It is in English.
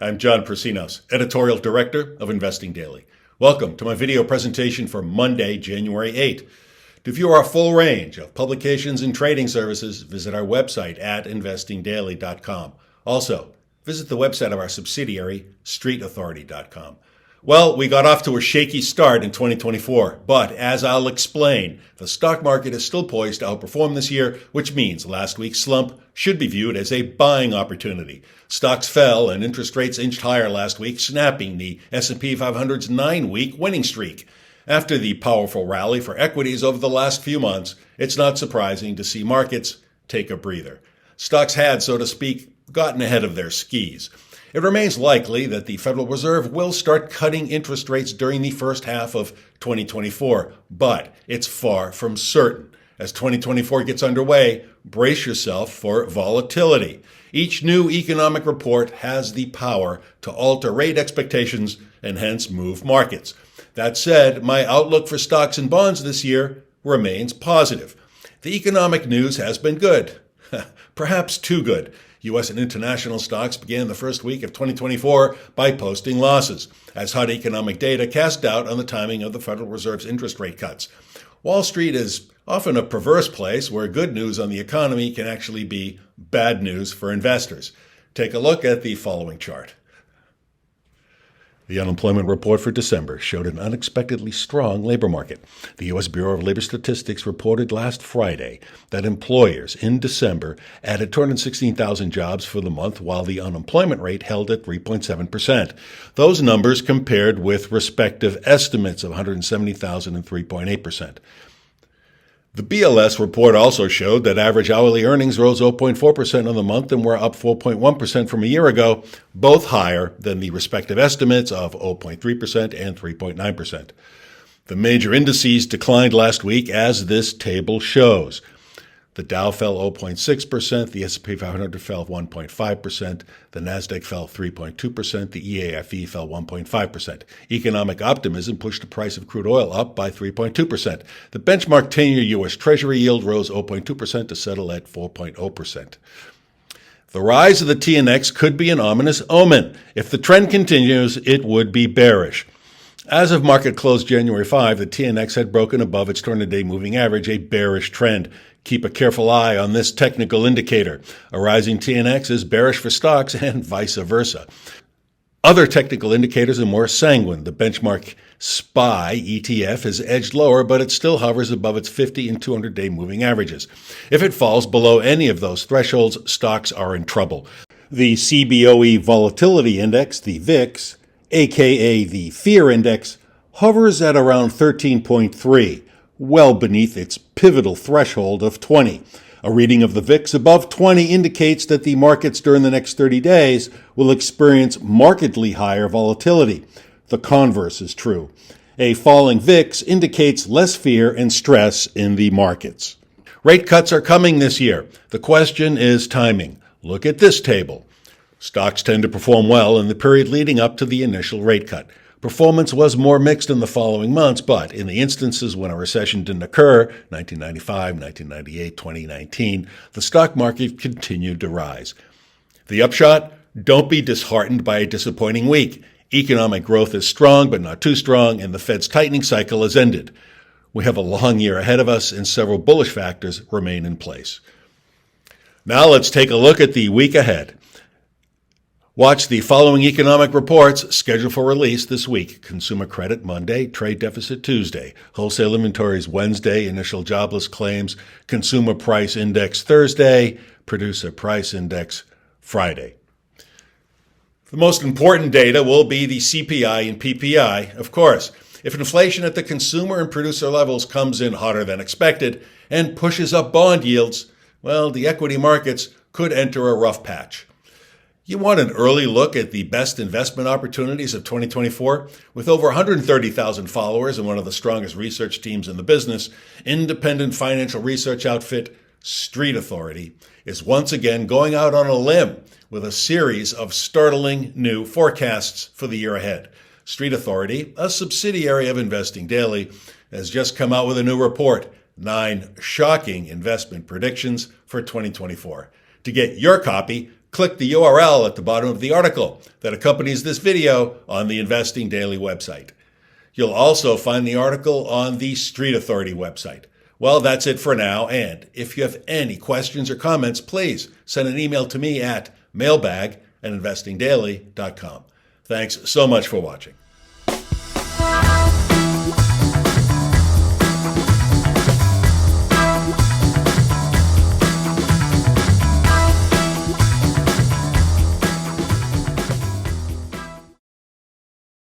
I'm John Prasinos, Editorial Director of Investing Daily. Welcome to my video presentation for Monday, January 8. To view our full range of publications and trading services, visit our website at investingdaily.com. Also, visit the website of our subsidiary, streetauthority.com. Well, we got off to a shaky start in 2024, but as I'll explain, the stock market is still poised to outperform this year, which means last week's slump should be viewed as a buying opportunity. Stocks fell and interest rates inched higher last week, snapping the S&P 500's 9-week winning streak. After the powerful rally for equities over the last few months, it's not surprising to see markets take a breather. Stocks had, so to speak, gotten ahead of their skis. It remains likely that the Federal Reserve will start cutting interest rates during the first half of 2024, but it's far from certain. As 2024 gets underway, brace yourself for volatility. Each new economic report has the power to alter rate expectations and hence move markets. That said, my outlook for stocks and bonds this year remains positive. The economic news has been good, perhaps too good. U.S. and international stocks began the first week of 2024 by posting losses, as hot economic data cast doubt on the timing of the Federal Reserve's interest rate cuts. Wall Street is often a perverse place where good news on the economy can actually be bad news for investors. Take a look at the following chart. The unemployment report for December showed an unexpectedly strong labor market. The U.S. Bureau of Labor Statistics reported last Friday that employers in December added 216,000 jobs for the month, while the unemployment rate held at 3.7%. Those numbers compared with respective estimates of 170,000 and 3.8%. The BLS report also showed that average hourly earnings rose 0.4% on the month and were up 4.1% from a year ago, both higher than the respective estimates of 0.3% and 3.9%. The major indices declined last week, as this table shows. The Dow fell 0.6%, the S&P 500 fell 1.5%, the Nasdaq fell 3.2%, the EAFE fell 1.5%. Economic optimism pushed the price of crude oil up by 3.2%. The benchmark 10-year U.S. Treasury yield rose 0.2% to settle at 4.0%. The rise of the TNX could be an ominous omen. If the trend continues, it would be bearish. As of market close January 5, the TNX had broken above its 200-day moving average, a bearish trend. Keep a careful eye on this technical indicator. A rising TNX is bearish for stocks and vice versa. Other technical indicators are more sanguine. The benchmark SPY ETF has edged lower, but it still hovers above its 50 and 200-day moving averages. If it falls below any of those thresholds, stocks are in trouble. The CBOE Volatility Index, the VIX, aka the Fear Index, hovers at around 13.3. well beneath its pivotal threshold of 20. A reading of the VIX above 20 indicates that the markets during the next 30 days will experience markedly higher volatility. The converse is true. A falling VIX indicates less fear and stress in the markets. Rate cuts are coming this year. The question is timing. Look at this table. Stocks tend to perform well in the period leading up to the initial rate cut. Performance was more mixed in the following months, but in the instances when a recession didn't occur, 1995, 1998, 2019, the stock market continued to rise. The upshot? Don't be disheartened by a disappointing week. Economic growth is strong, but not too strong, and the Fed's tightening cycle has ended. We have a long year ahead of us, and several bullish factors remain in place. Now let's take a look at the week ahead. Watch the following economic reports scheduled for release this week. Consumer credit Monday, trade deficit Tuesday, wholesale inventories Wednesday, initial jobless claims, consumer price index Thursday, producer price index Friday. The most important data will be the CPI and PPI, of course. If inflation at the consumer and producer levels comes in hotter than expected and pushes up bond yields, well, the equity markets could enter a rough patch. You want an early look at the best investment opportunities of 2024? With over 130,000 followers and one of the strongest research teams in the business, independent financial research outfit Street Authority is once again going out on a limb with a series of startling new forecasts for the year ahead. Street Authority, a subsidiary of Investing Daily, has just come out with a new report, 9 shocking investment predictions for 2024. To get your copy, click the URL at the bottom of the article that accompanies this video on the Investing Daily website. You'll also find the article on the Street Authority website. Well, that's it for now, and if you have any questions or comments, please send an email to me at mailbag@investingdaily.com. Thanks so much for watching.